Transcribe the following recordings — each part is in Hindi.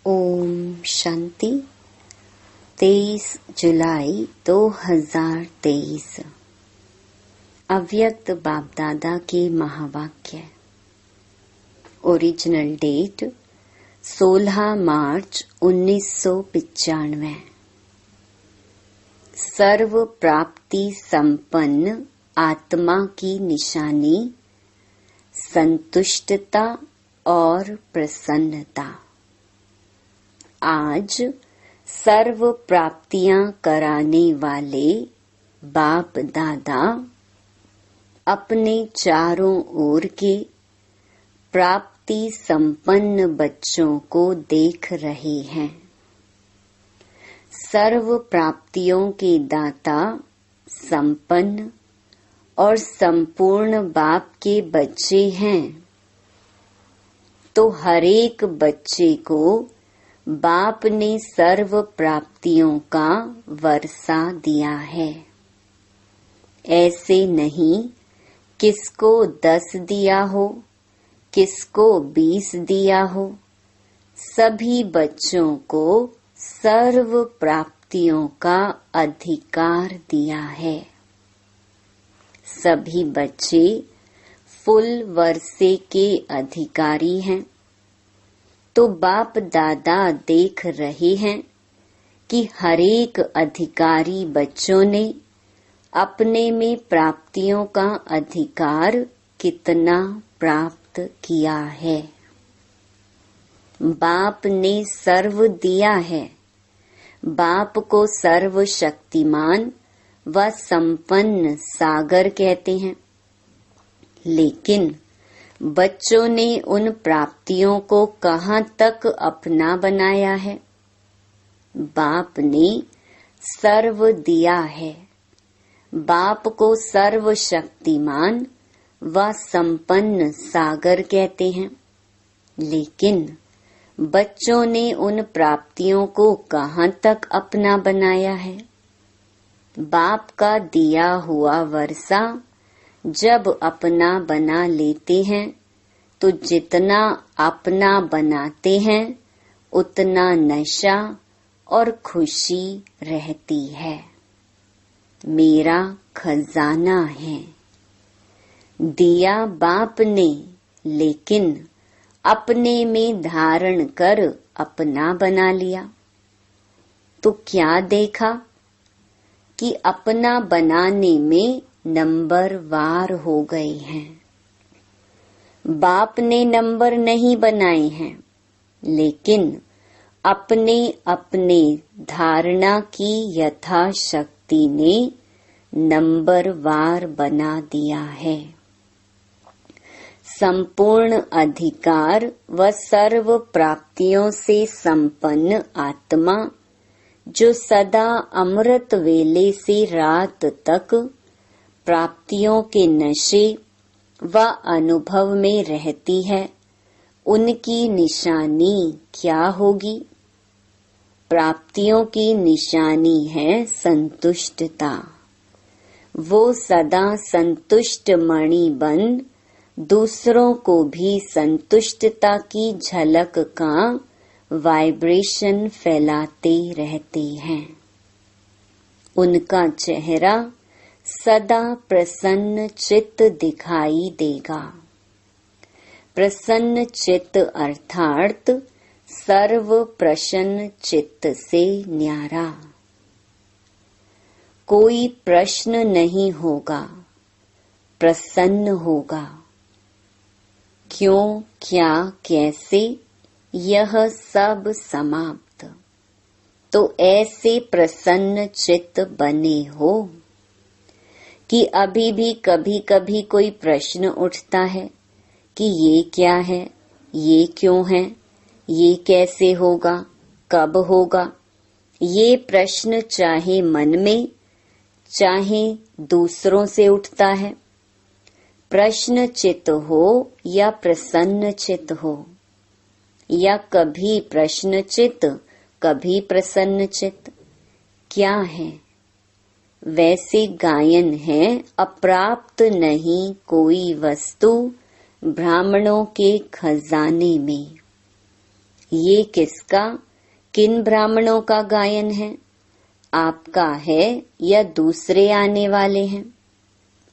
ओम शांति। 23 जुलाई 2023 अव्यक्त बाप दादा के महावाक्य। ओरिजिनल डेट 16 मार्च 1995। सर्व प्राप्ति संपन्न आत्मा की निशानी संतुष्टता और प्रसन्नता। आज सर्व प्राप्तियां कराने वाले बाप दादा अपने चारों ओर के प्राप्ति संपन्न बच्चों को देख रहे हैं। सर्व प्राप्तियों के दाता संपन्न और संपूर्ण बाप के बच्चे हैं, तो हरेक बच्चे को बाप ने सर्व प्राप्तियों का वर्षा दिया है। ऐसे नहीं किसको 10 दिया हो, किसको 20 दिया हो, सभी बच्चों को सर्व प्राप्तियों का अधिकार दिया है। सभी बच्चे फुल वर्षे के अधिकारी हैं। तो बाप दादा देख रहे हैं कि हरेक अधिकारी बच्चों ने अपने में प्राप्तियों का अधिकार कितना प्राप्त किया है। बाप ने सर्व दिया है। बाप को सर्व शक्तिमान व संपन्न सागर कहते हैं, लेकिन बच्चों ने उन प्राप्तियों को कहाँ तक अपना बनाया है। बाप ने सर्व दिया है। बाप को सर्व शक्तिमान व संपन्न सागर कहते हैं, लेकिन बच्चों ने उन प्राप्तियों को कहाँ तक अपना बनाया है। बाप का दिया हुआ वर्षा जब अपना बना लेते हैं तो जितना अपना बनाते हैं उतना नशा और खुशी रहती है। मेरा खजाना है। दिया बाप ने, लेकिन अपने में धारण कर अपना बना लिया। तो क्या देखा कि अपना बनाने में नंबर वार हो गए हैं। बाप ने नंबर नहीं बनाए हैं, लेकिन अपने अपने धारणा की यथाशक्ति ने नंबर वार बना दिया है। संपूर्ण अधिकार व सर्व प्राप्तियों से संपन्न आत्मा जो सदा अमृत वेले से रात तक प्राप्तियों के नशे व अनुभव में रहती है, उनकी निशानी क्या होगी। प्राप्तियों की निशानी है संतुष्टता। वो सदा संतुष्ट मणि बन दूसरों को भी संतुष्टता की झलक का वाइब्रेशन फैलाते रहते हैं। उनका चेहरा सदा प्रसन्न चित्त दिखाई देगा। प्रसन्न चित्त अर्थात सर्व प्रसन्न चित्त से न्यारा। कोई प्रश्न नहीं होगा, प्रसन्न होगा। क्यों, क्या, कैसे, यह सब समाप्त। तो ऐसे प्रसन्न चित्त बने हो कि अभी भी कभी कभी कोई प्रश्न उठता है कि ये क्या है, ये क्यों है, ये कैसे होगा, कब होगा। ये प्रश्न चाहे मन में चाहे दूसरों से उठता है। प्रश्न चित्त हो या प्रसन्न चित्त हो, या कभी प्रश्न चित्त कभी प्रसन्न चित्त, क्या है। वैसे गायन है, अप्राप्त नहीं कोई वस्तु ब्राह्मणों के खजाने में। ये किसका, किन ब्राह्मणों का गायन है? आपका है या दूसरे आने वाले हैं?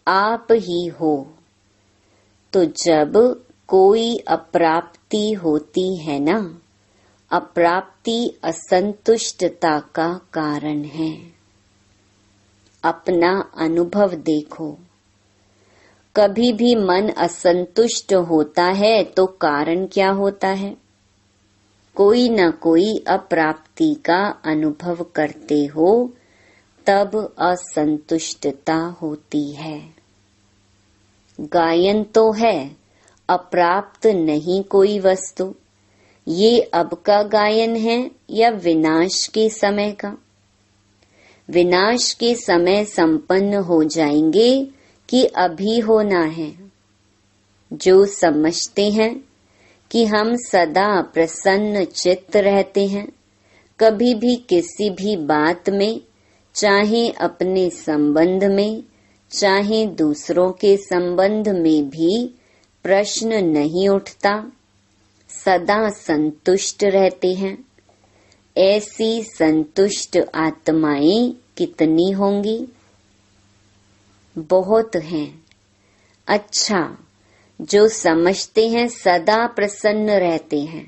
आप ही हो। तो जब कोई अप्राप्ति होती है ना, अप्राप्ति असंतुष्टता का कारण है। अपना अनुभव देखो, कभी भी मन असंतुष्ट होता है तो कारण क्या होता है? कोई न कोई अप्राप्ति का अनुभव करते हो तब असंतुष्टता होती है। गायन तो है, अप्राप्त नहीं कोई वस्तु। ये अब का गायन है या विनाश के समय का? विनाश के समय संपन्न हो जाएंगे कि अभी होना है? जो समझते हैं कि हम सदा प्रसन्न चित्त रहते हैं, कभी भी किसी भी बात में, चाहे अपने संबंध में चाहे दूसरों के संबंध में भी प्रश्न नहीं उठता, सदा संतुष्ट रहते हैं, ऐसी संतुष्ट आत्माएं कितनी होंगी? बहुत हैं। अच्छा, जो समझते हैं सदा प्रसन्न रहते हैं,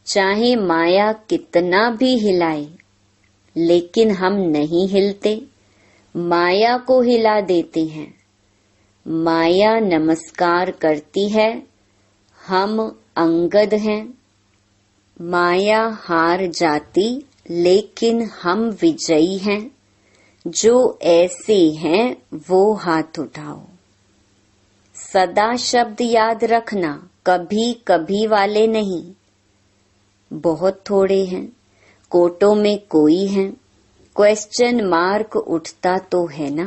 चाहे माया कितना भी हिलाए, लेकिन हम नहीं हिलते, माया को हिला देते हैं। माया नमस्कार करती है, हम अंगद हैं। माया हार जाती, लेकिन हम विजयी हैं। जो ऐसे हैं वो हाथ उठाओ। सदा शब्द याद रखना, कभी कभी वाले नहीं। बहुत थोड़े हैं, कोटों में कोई है। क्वेश्चन मार्क उठता तो है ना?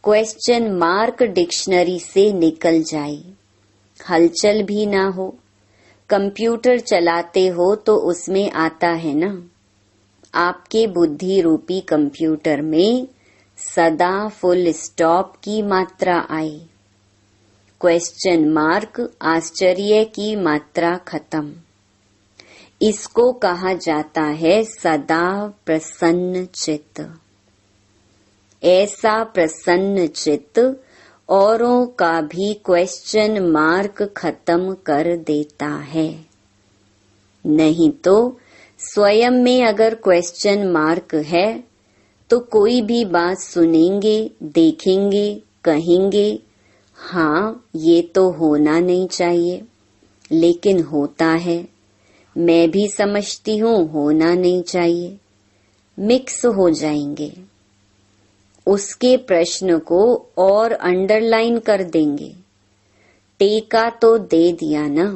क्वेश्चन मार्क डिक्शनरी से निकल जाए, हलचल भी ना हो। कंप्यूटर चलाते हो तो उसमें आता है ना? आपके बुद्धि रूपी कंप्यूटर में सदा फुल स्टॉप की मात्रा आए, क्वेश्चन मार्क आश्चर्य की मात्रा खत्म। इसको कहा जाता है सदा प्रसन्न चित्त। ऐसा प्रसन्न चित्त औरों का भी क्वेश्चन मार्क खत्म कर देता है। नहीं तो स्वयं में अगर क्वेश्चन मार्क है तो कोई भी बात सुनेंगे, देखेंगे, कहेंगे हाँ ये तो होना नहीं चाहिए, लेकिन होता है। मैं भी समझती हूँ होना नहीं चाहिए। मिक्स हो जाएंगे, उसके प्रश्न को और अंडरलाइन कर देंगे। टेका तो दे दिया ना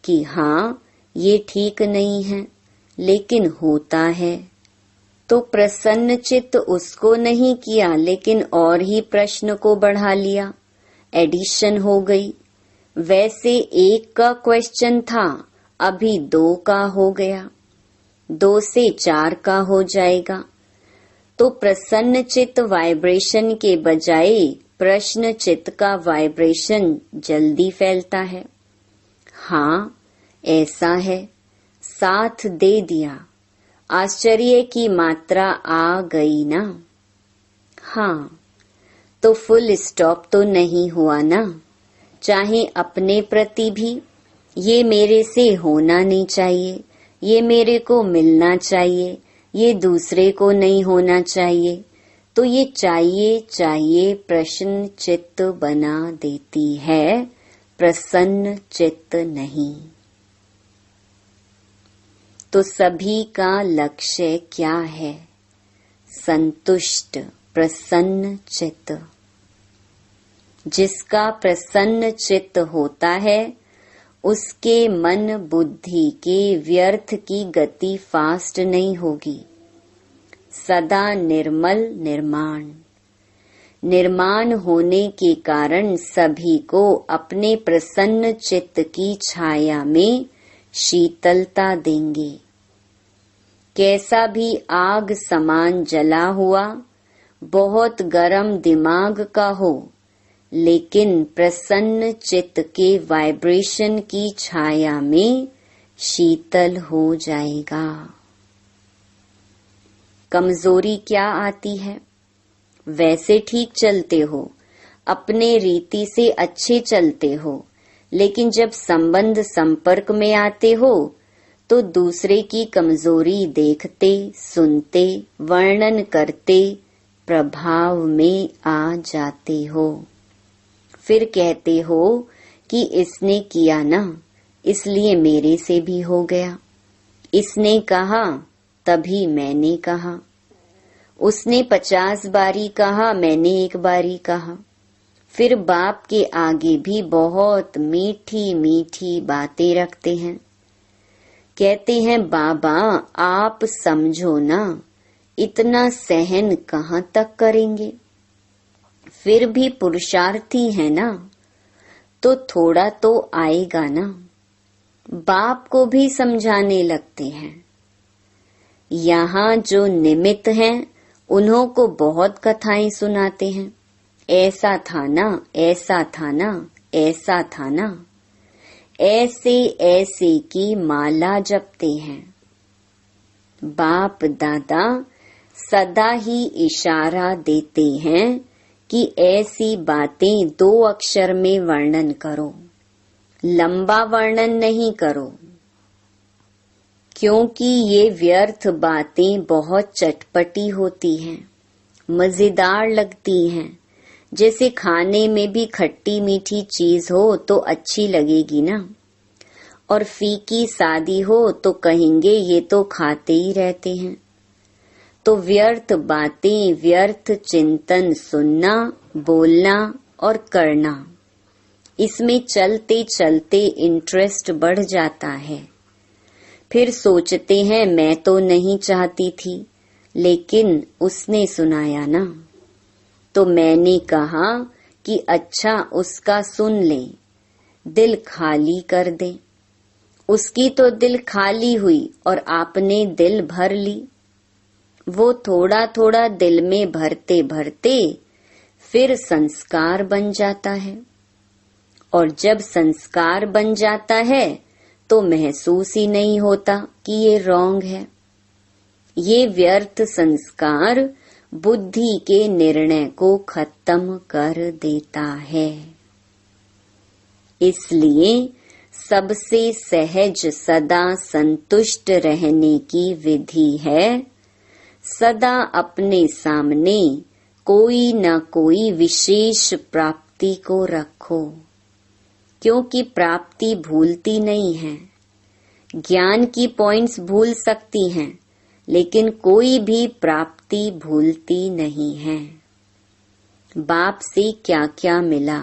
कि हाँ ये ठीक नहीं है, लेकिन होता है। तो प्रसन्न चित्त उसको नहीं किया, लेकिन और ही प्रश्न को बढ़ा लिया, एडिशन हो गई। वैसे एक का क्वेश्चन था, अभी 2 का हो गया, 2 से 4 का हो जाएगा। तो प्रसन्न चित्त वाइब्रेशन के बजाय प्रश्न चित्त का वाइब्रेशन जल्दी फैलता है। हाँ ऐसा है, साथ दे दिया, आश्चर्य की मात्रा आ गई ना? हाँ, तो फुल स्टॉप तो नहीं हुआ ना? चाहे अपने प्रति भी, ये मेरे से होना नहीं चाहिए, ये मेरे को मिलना चाहिए, ये दूसरे को नहीं होना चाहिए, तो ये चाहिए चाहिए प्रश्न चित्त बना देती है, प्रसन्न चित्त नहीं। तो सभी का लक्ष्य क्या है? संतुष्ट प्रसन्न चित्त। जिसका प्रसन्न चित्त होता है उसके मन बुद्धि के व्यर्थ की गति फास्ट नहीं होगी। सदा निर्मल निर्माण। निर्माण होने के कारण सभी को अपने प्रसन्न चित्त की छाया में शीतलता देंगे। कैसा भी आग समान जला हुआ, बहुत गरम दिमाग का हो, लेकिन प्रसन्न चित्त के वाइब्रेशन की छाया में शीतल हो जाएगा। कमजोरी क्या आती है? वैसे ठीक चलते हो, अपने रीति से अच्छे चलते हो, लेकिन जब संबंध संपर्क में आते हो तो दूसरे की कमजोरी देखते, सुनते, वर्णन करते, प्रभाव में आ जाते हो। फिर कहते हो कि इसने किया ना, इसलिए मेरे से भी हो गया। इसने कहा तभी मैंने कहा। उसने 50 बारी कहा, मैंने 1 बारी कहा। फिर बाप के आगे भी बहुत मीठी मीठी बातें रखते हैं। कहते हैं बाबा आप समझो ना, इतना सहन कहाँ तक करेंगे? फिर भी पुरुषार्थी है ना, तो थोड़ा तो आएगा ना। बाप को भी समझाने लगते हैं। यहाँ जो निमित्त हैं उन्हों को बहुत कथाएं सुनाते हैं। ऐसा था ना, ऐसा था ना, ऐसा था ना। ऐसे ऐसे की माला जपते हैं। बाप दादा सदा ही इशारा देते हैं कि ऐसी बातें 2 अक्षर में वर्णन करो, लंबा वर्णन नहीं करो, क्योंकि ये व्यर्थ बातें बहुत चटपटी होती हैं, मजेदार लगती हैं। जैसे खाने में भी खट्टी मीठी चीज हो तो अच्छी लगेगी ना, और फीकी सादी हो तो कहेंगे ये तो खाते ही रहते हैं। तो व्यर्थ बातें, व्यर्थ चिंतन सुनना, बोलना और करना, इसमें चलते चलते इंटरेस्ट बढ़ जाता है। फिर सोचते हैं मैं तो नहीं चाहती थी, लेकिन उसने सुनाया ना, तो मैंने कहा कि अच्छा उसका सुन ले, दिल खाली कर दे। उसकी तो दिल खाली हुई और आपने दिल भर ली। वो थोड़ा थोड़ा दिल में भरते भरते फिर संस्कार बन जाता है, और जब संस्कार बन जाता है तो महसूस ही नहीं होता कि ये रॉन्ग है। ये व्यर्थ संस्कार बुद्धि के निर्णय को खत्म कर देता है। इसलिए सबसे सहज सदा संतुष्ट रहने की विधि है, सदा अपने सामने कोई न कोई विशेष प्राप्ति को रखो, क्योंकि प्राप्ति भूलती नहीं है। ज्ञान की पॉइंट्स भूल सकती हैं, लेकिन कोई भी प्राप्ति भूलती नहीं है। बाप से क्या क्या मिला,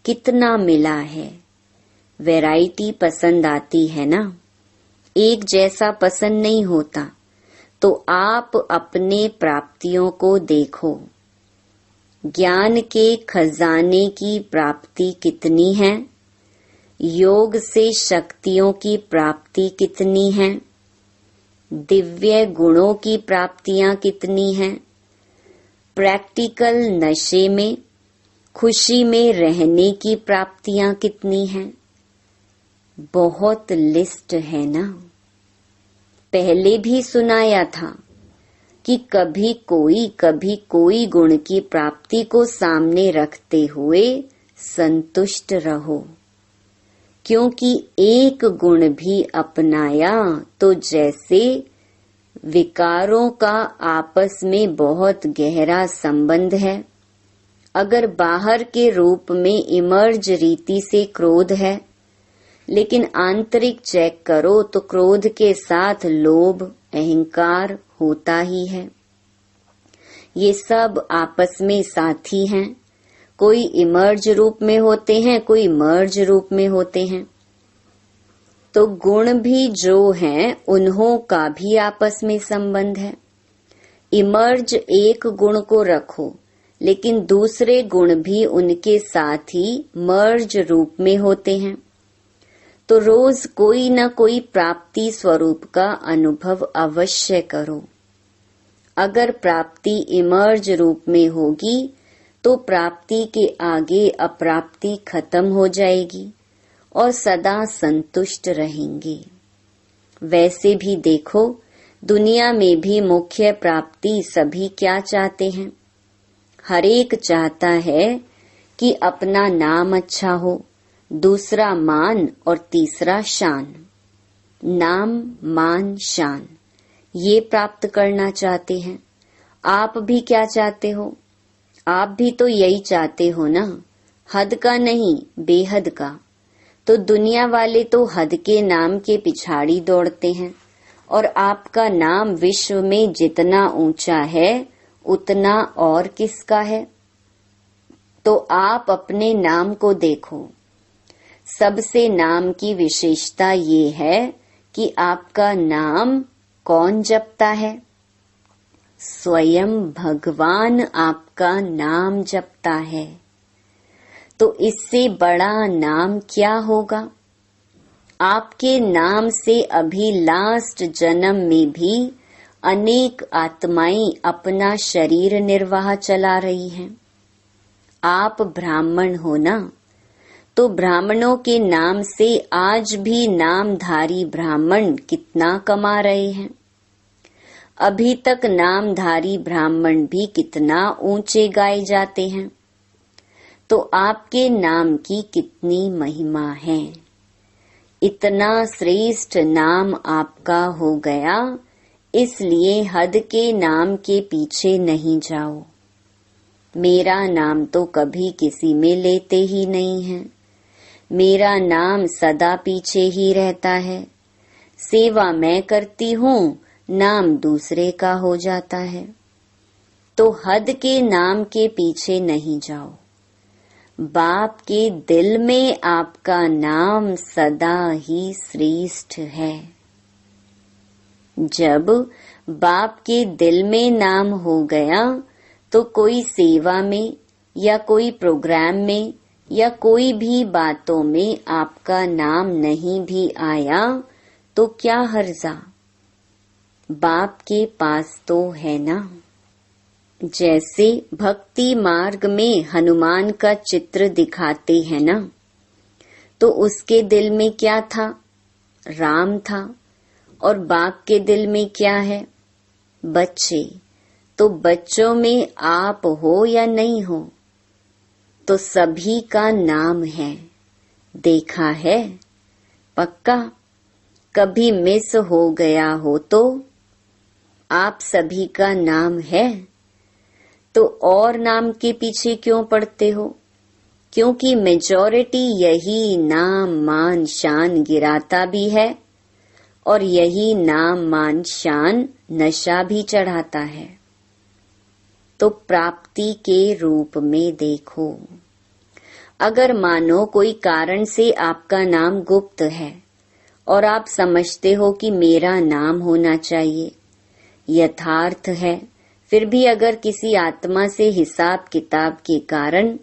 कितना मिला है, वैरायटी पसंद आती है ना, एक जैसा पसंद नहीं होता। तो आप अपने प्राप्तियों को देखो। ज्ञान के खजाने की प्राप्ति कितनी है, योग से शक्तियों की प्राप्ति कितनी है, दिव्य गुणों की प्राप्तियां कितनी हैं, प्रैक्टिकल नशे में, खुशी में रहने की प्राप्तियां कितनी हैं। बहुत लिस्ट है ना। पहले भी सुनाया था कि कभी कोई गुण की प्राप्ति को सामने रखते हुए संतुष्ट रहो, क्योंकि एक गुण भी अपनाया तो जैसे विकारों का आपस में बहुत गहरा संबंध है। अगर बाहर के रूप में इमर्ज रीति से क्रोध है, लेकिन आंतरिक चेक करो तो क्रोध के साथ लोभ, अहंकार होता ही है। ये सब आपस में साथी हैं। कोई इमर्ज रूप में होते हैं, कोई मर्ज रूप में होते हैं। तो गुण भी जो हैं उन्हों का भी आपस में संबंध है। इमर्ज एक गुण को रखो, लेकिन दूसरे गुण भी उनके साथ ही मर्ज रूप में होते हैं। तो रोज कोई न कोई प्राप्ति स्वरूप का अनुभव अवश्य करो। अगर प्राप्ति इमर्ज रूप में होगी तो प्राप्ति के आगे अप्राप्ति खत्म हो जाएगी और सदा संतुष्ट रहेंगे। वैसे भी देखो, दुनिया में भी मुख्य प्राप्ति सभी क्या चाहते हैं? हर एक चाहता है कि अपना नाम अच्छा हो, दूसरा मान और तीसरा शान। नाम, मान, शान ये प्राप्त करना चाहते हैं। आप भी क्या चाहते हो? आप भी तो यही चाहते हो ना, हद का नहीं, बेहद का। तो दुनिया वाले तो हद के नाम के पिछाड़ी दौड़ते हैं, और आपका नाम विश्व में जितना ऊंचा है उतना और किसका है? तो आप अपने नाम को देखो। सबसे नाम की विशेषता ये है कि आपका नाम कौन जपता है? स्वयं भगवान आपका नाम जपता है। तो इससे बड़ा नाम क्या होगा? आपके नाम से अभी लास्ट जन्म में भी अनेक आत्माएं अपना शरीर निर्वाह चला रही हैं। आप ब्राह्मण हो ना, तो ब्राह्मणों के नाम से आज भी नामधारी ब्राह्मण कितना कमा रहे हैं। अभी तक नामधारी ब्राह्मण भी कितना ऊंचे गाए जाते हैं। तो आपके नाम की कितनी महिमा है। इतना श्रेष्ठ नाम आपका हो गया, इसलिए हद के नाम के पीछे नहीं जाओ। मेरा नाम तो कभी किसी में लेते ही नहीं है। मेरा नाम सदा पीछे ही रहता है। सेवा मैं करती हूँ, नाम दूसरे का हो जाता है। तो हद के नाम के पीछे नहीं जाओ। बाप के दिल में आपका नाम सदा ही श्रेष्ठ है। जब बाप के दिल में नाम हो गया, तो कोई सेवा में या कोई प्रोग्राम में या कोई भी बातों में आपका नाम नहीं भी आया तो क्या हर्जा? बाप के पास तो है ना। जैसे भक्ति मार्ग में हनुमान का चित्र दिखाते हैं ना, तो उसके दिल में क्या था? राम था। और बाप के दिल में क्या है? बच्चे। तो बच्चों में आप हो या नहीं हो, तो सभी का नाम है। देखा है? पक्का? कभी मिस हो गया हो तो? आप सभी का नाम है। तो और नाम के पीछे क्यों पड़ते हो? क्योंकि मेजॉरिटी यही नाम मान शान गिराता भी है, और यही नाम मान शान नशा भी चढ़ाता है। तो प्राप्ति के रूप में देखो। अगर मानो कोई कारण से आपका नाम गुप्त है और आप समझते हो कि मेरा नाम होना चाहिए, यथार्थ है, फिर भी अगर किसी आत्मा से हिसाब किताब के कारण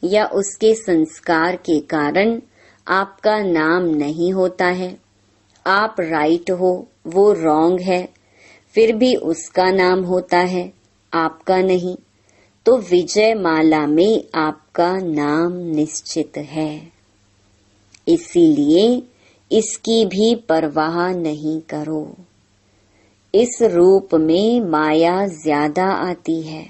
या उसके संस्कार के कारण आपका नाम नहीं होता है, आप राइट हो, वो रॉन्ग है, फिर भी उसका नाम होता है, आपका नहीं, तो विजय माला में आपका नाम निश्चित है। इसीलिए इसकी भी परवाह नहीं करो। इस रूप में माया ज्यादा आती है,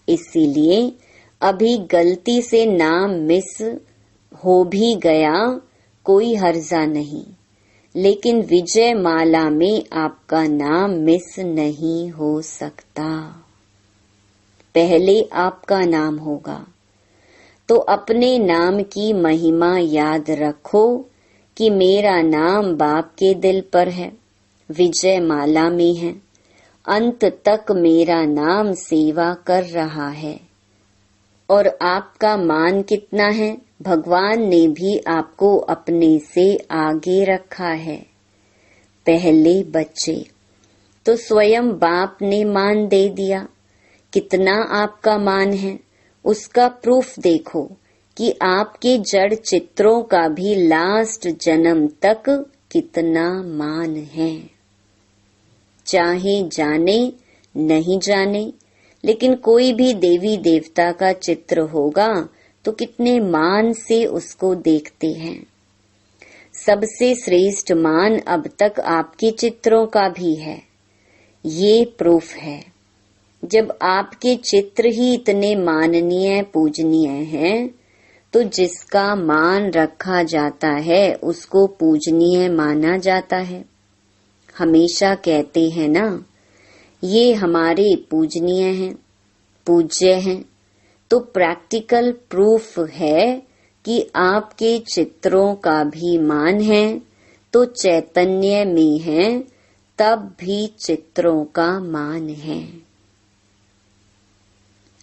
इसीलिए अभी गलती से नाम मिस हो भी गया कोई हर्जा नहीं, लेकिन विजय माला में आपका नाम मिस नहीं हो सकता। पहले आपका नाम होगा। तो अपने नाम की महिमा याद रखो कि मेरा नाम बाप के दिल पर है, विजय माला में है, अंत तक मेरा नाम सेवा कर रहा है। और आपका मान कितना है? भगवान ने भी आपको अपने से आगे रखा है। पहले बच्चे, तो स्वयं बाप ने मान दे दिया। कितना आपका मान है उसका प्रूफ देखो कि आपके जड़ चित्रों का भी लास्ट जन्म तक कितना मान है। चाहे जाने नहीं जाने, लेकिन कोई भी देवी देवता का चित्र होगा तो कितने मान से उसको देखते हैं। सबसे श्रेष्ठ मान अब तक आपके चित्रों का भी है। ये प्रूफ है। जब आपके चित्र ही इतने माननीय पूजनीय हैं, तो जिसका मान रखा जाता है उसको पूजनीय माना जाता है। हमेशा कहते हैं ना, ये हमारे पूजनीय हैं, पूज्य हैं। तो प्रैक्टिकल प्रूफ है कि आपके चित्रों का भी मान है, तो चैतन्य में है तब भी चित्रों का मान है।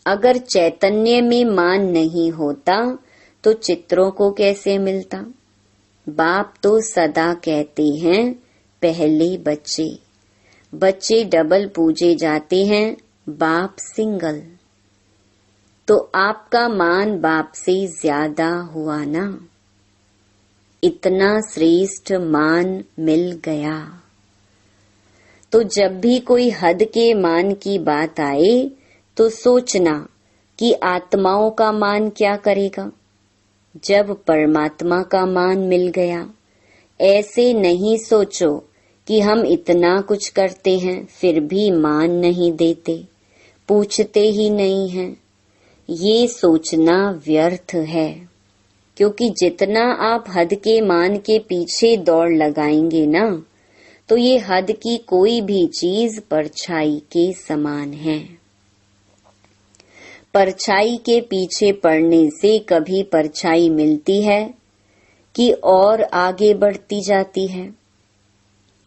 अगर चैतन्य में मान नहीं होता तो चित्रों को कैसे मिलता? बाप तो सदा कहते हैं, पहले बच्चे डबल पूजे जाते हैं, बाप सिंगल। तो आपका मान बाप से ज्यादा हुआ ना। इतना श्रेष्ठ मान मिल गया। तो जब भी कोई हद के मान की बात आए तो सोचना कि आत्माओं का मान क्या करेगा। जब परमात्मा का मान मिल गया, ऐसे नहीं सोचो कि हम इतना कुछ करते हैं फिर भी मान नहीं देते, पूछते ही नहीं हैं। ये सोचना व्यर्थ है, क्योंकि जितना आप हद के मान के पीछे दौड़ लगाएंगे ना, तो ये हद की कोई भी चीज परछाई के समान है। परछाई के पीछे पड़ने से कभी परछाई मिलती है कि और आगे बढ़ती जाती है।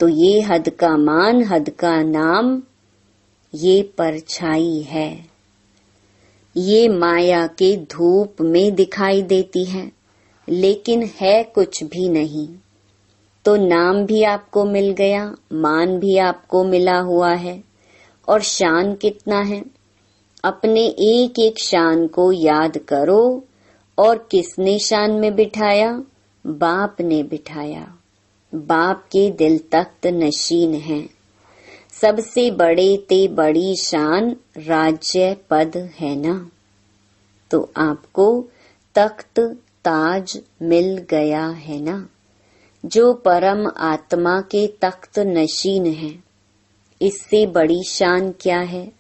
तो ये हद का मान, हद का नाम, ये परछाई है। ये माया के धूप में दिखाई देती है, लेकिन है कुछ भी नहीं। तो नाम भी आपको मिल गया, मान भी आपको मिला हुआ है, और शान कितना है। अपने एक एक शान को याद करो। और किसने शान में बिठाया? बाप ने बिठाया। बाप के दिल तख्त नशीन है। सबसे बड़े ते बड़ी शान राज्य पद है ना। तो आपको तख्त ताज मिल गया है ना, जो परम आत्मा के तख्त नशीन है। इससे बड़ी शान क्या है?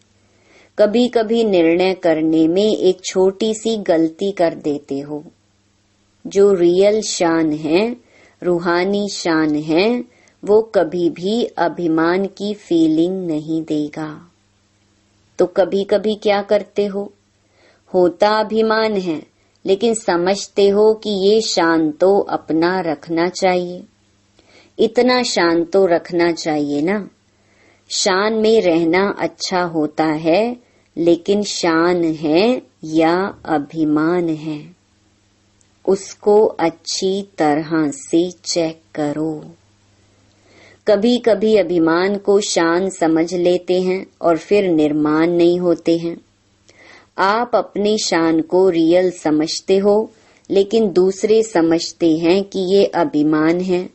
कभी कभी निर्णय करने में एक छोटी सी गलती कर देते हो। जो रियल शान है, रूहानी शान है, वो कभी भी अभिमान की फीलिंग नहीं देगा। तो कभी कभी क्या करते हो? होता अभिमान है, लेकिन समझते हो कि ये शान तो अपना रखना चाहिए, इतना शान तो रखना चाहिए ना। शान में रहना अच्छा होता है, लेकिन शान है या अभिमान है, उसको अच्छी तरह से चेक करो। कभी कभी अभिमान को शान समझ लेते हैं और फिर निर्माण नहीं होते हैं। आप अपनी शान को रियल समझते हो, लेकिन दूसरे समझते हैं कि ये अभिमान है,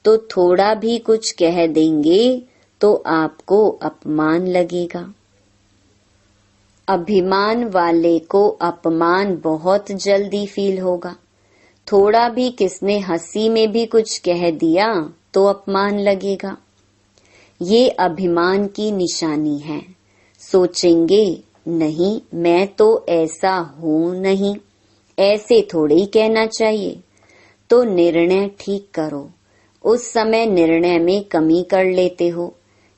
तो थोड़ा भी कुछ कह देंगे तो आपको अपमान लगेगा। अभिमान वाले को अपमान बहुत जल्दी फील होगा। थोड़ा भी किसने हंसी में भी कुछ कह दिया तो अपमान लगेगा। ये अभिमान की निशानी है। सोचेंगे, नहीं मैं तो ऐसा हूँ नहीं, ऐसे थोड़े ही कहना चाहिए। तो निर्णय ठीक करो। उस समय निर्णय में कमी कर लेते हो।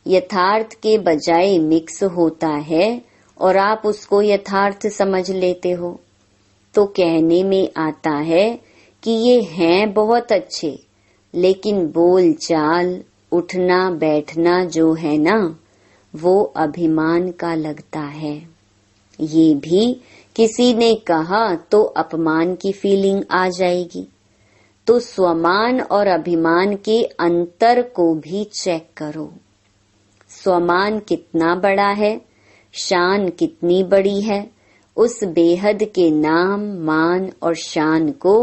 यथार्थ के बजाय मिक्स होता है और आप उसको यथार्थ समझ लेते हो। तो कहने में आता है कि ये हैं बहुत अच्छे, लेकिन बोल चाल, उठना बैठना जो है ना, वो अभिमान का लगता है। ये भी किसी ने कहा तो अपमान की फीलिंग आ जाएगी। तो स्वमान और अभिमान के अंतर को भी चेक करो। स्वमान कितना बड़ा है, शान कितनी बड़ी है। उस बेहद के नाम, मान और शान को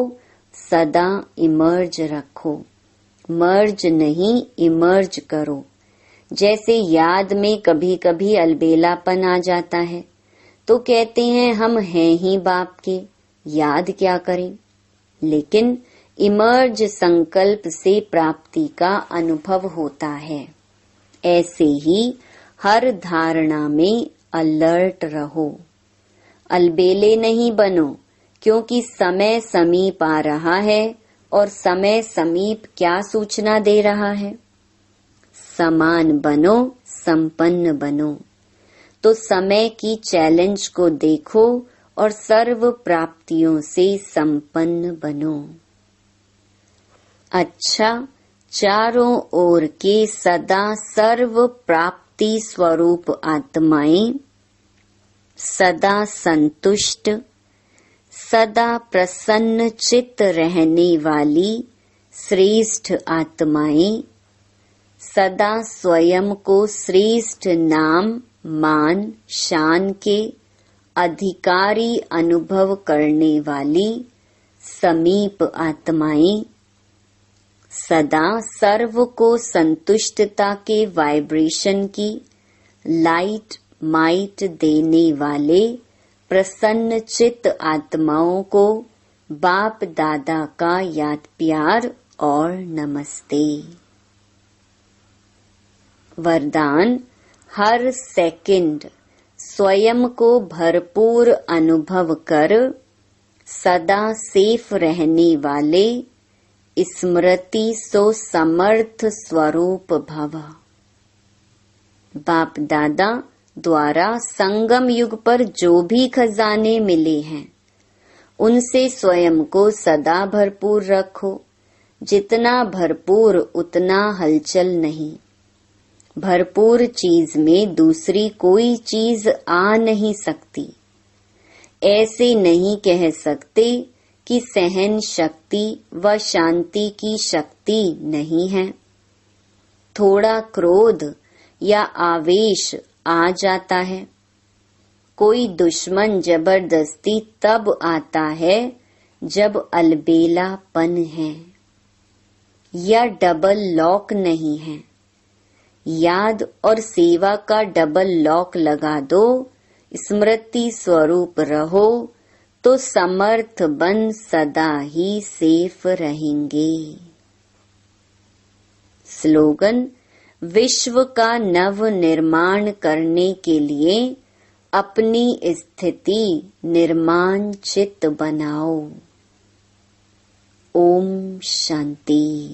सदा इमर्ज रखो। मर्ज नहीं, इमर्ज करो। जैसे याद में कभी कभी अलबेलापन आ जाता है, तो कहते हैं हम हैं ही बाप के, याद क्या करें। लेकिन इमर्ज संकल्प से प्राप्ति का अनुभव होता है। ऐसे ही हर धारणा में अलर्ट रहो। अलबेले नहीं बनो, क्योंकि समय समीप आ रहा है और समय समीप क्या सूचना दे रहा है? समान बनो, संपन्न बनो। तो समय की चैलेंज को देखो और सर्व प्राप्तियों से संपन्न बनो। अच्छा, चारों ओर के सदा सर्व प्राप्ति स्वरूप आत्माएं, सदा संतुष्ट, सदा प्रसन्न चित्त रहने वाली श्रेष्ठ आत्माएं, सदा स्वयं को श्रेष्ठ नाम मान शान के अधिकारी अनुभव करने वाली समीप आत्माएं, सदा सर्व को संतुष्टता के वाइब्रेशन की लाइट माइट देने वाले प्रसन्न चित्त आत्माओं को बाप दादा का याद प्यार और नमस्ते। वरदान, हर सेकंड स्वयं को भरपूर अनुभव कर सदा सेफ रहने वाले स्मृति सो समर्थ स्वरूप भव। बाप दादा द्वारा संगम युग पर जो भी खजाने मिले हैं, उनसे स्वयं को सदा भरपूर रखो। जितना भरपूर उतना हलचल नहीं। भरपूर चीज में दूसरी कोई चीज आ नहीं सकती। ऐसे नहीं कह सकते कि सहन शक्ति व शांति की शक्ति नहीं है। थोड़ा क्रोध या आवेश आ जाता है। कोई दुश्मन जबरदस्ती तब आता है जब अलबेलापन है या डबल लॉक नहीं है। याद और सेवा का डबल लॉक लगा दो, स्मृति स्वरूप रहो, तो समर्थ बन सदा ही सेफ रहेंगे। स्लोगन, विश्व का नव निर्माण करने के लिए अपनी स्थिति निर्माण चित्त बनाओ। ओम शांति।